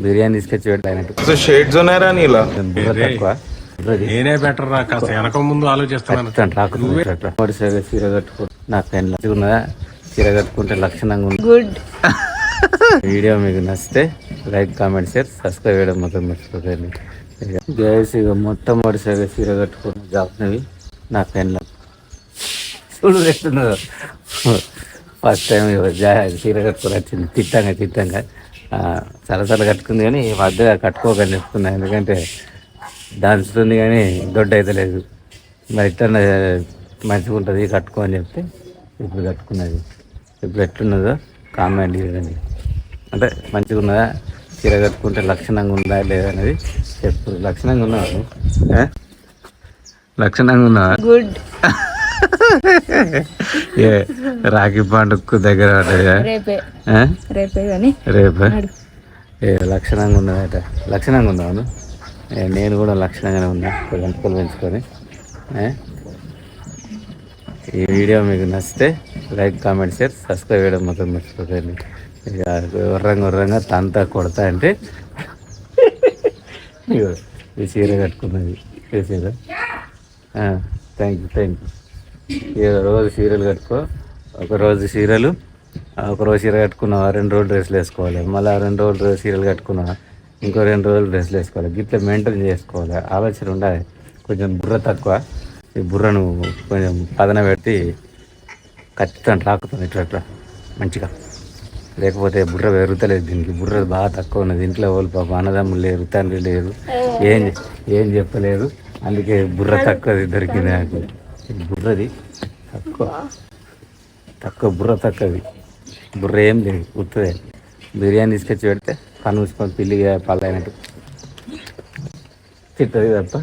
బిర్యానీ తీసుకొచ్చి పెట్టాను. షేడ్స్ ఉన్నాయరా నీలా తక్కువ నేనే బెటర్ రా, కాస్త వెనక ముందు ఆలోచిస్తున్నాను. చీర కట్టుకో, నా పెన్ ఉన్నదా, చీర కట్టుకుంటే లక్షణంగా ఉంది. గుడ్. వీడియో మీకు నచ్చితే లైక్, కామెంట్, షేర్, సబ్స్క్రైబ్ చేయడం మాత్రం మర్చిపోకండి. గైస్ ఇక మొట్టమొదటిసారిగా చీర కట్టుకున్న జాబ్నవి నా పెన్లో చూడు ఎట్టున్నదో. ఫస్ట్ టైం చీర కట్టుకొని వచ్చింది తిట్టంగా చాలాసార్లు కట్టుకుంది, కానీ ఈ మధ్య కట్టుకోకని చెప్తున్నా. ఎందుకంటే దాచుతుంది కానీ దొడ్డ అయితే లేదు. మరి ఇట్లా మంచిగా ఉంటుంది కట్టుకో అని చెప్తే ఇప్పుడు కట్టుకున్నది. ఇప్పుడు ఎట్లున్నదో కామెంట్ చేయండి. అంటే మంచిగా ఉన్నదా, చీర కట్టుకుంటే లక్షణంగా ఉందా లేదా అనేది చెప్పు. లక్షణంగా ఉన్నావు, లక్షణంగా ఉన్నావా? గుడ్. ఏ రాఖీ పండుగకు దగ్గర రేపే ఏ లక్షణంగా ఉన్నదట. లక్షణంగా ఉన్నాను నేను కూడా, లక్షణంగానే ఉన్నా. గంటలు పెంచుకొని. ఈ వీడియో మీకు నచ్చితే లైక్, కామెంట్, షేర్, సబ్స్క్రైబ్ చేయడం మాత్రం మర్చిపోకండి. ఇక ఉర్రంగా తంతా కొడతా అంటే ఈ చీర కట్టుకున్నది చేసేదా. Thank you. రోజు చీరలు కట్టుకో. ఒకరోజు చీరలు, ఒకరోజు చీర కట్టుకున్నావా 2 రోజులు డ్రెస్సులు వేసుకోవాలి. మళ్ళీ 2 రోజులు చీరలు కట్టుకున్నావా ఇంకో 2 రోజులు డ్రెస్సులు వేసుకోవాలి. గిట్లా మెయింటైన్ చేసుకోవాలి. ఆలోచన ఉండాలి. కొంచెం బుర్ర తక్కువ. ఈ బుర్రను కొంచెం పదన పెట్టి ఖచ్చితంగా రాకుతుంది ఇట్లా మంచిగా. లేకపోతే బుర్ర పెరుగుతలేదు. దీనికి బుర్ర బాగా తక్కువ ఉన్నది. ఇంట్లో వాళ్ళు పాప అన్నదమ్ములు లేరు, తండ్రి లేరు, ఏం చెప్పలేదు. అందుకే బుర్ర తక్కువది దొరికింది నాకు. బుర్రది తక్కువ బుర్ర తక్కువది. బుర్ర ఏం లేదు, గుర్తుదే. బిర్యానీ తీసుకొచ్చి పెడితే పని మూసుకొని పిల్లిగా పళ్ళైనట్టు తిట్టది తప్ప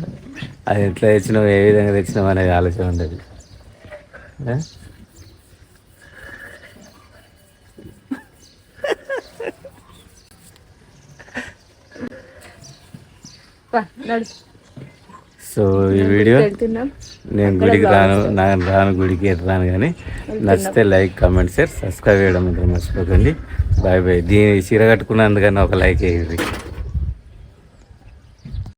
అది ఎట్లా తెచ్చినావు, ఏ విధంగా తెచ్చినావు అనేది ఆలోచన ఉండదు. సో ఈ వీడియో నేను గుడికి రాను గుడికి రాను, కానీ నచ్చితే లైక్, కామెంట్, షేర్, సబ్స్క్రైబ్ చేయడం మాత్రం మర్చిపోకండి. బాయ్. దీని చీర కట్టుకున్నందుకన్నా ఒక లైక్ వేయండి.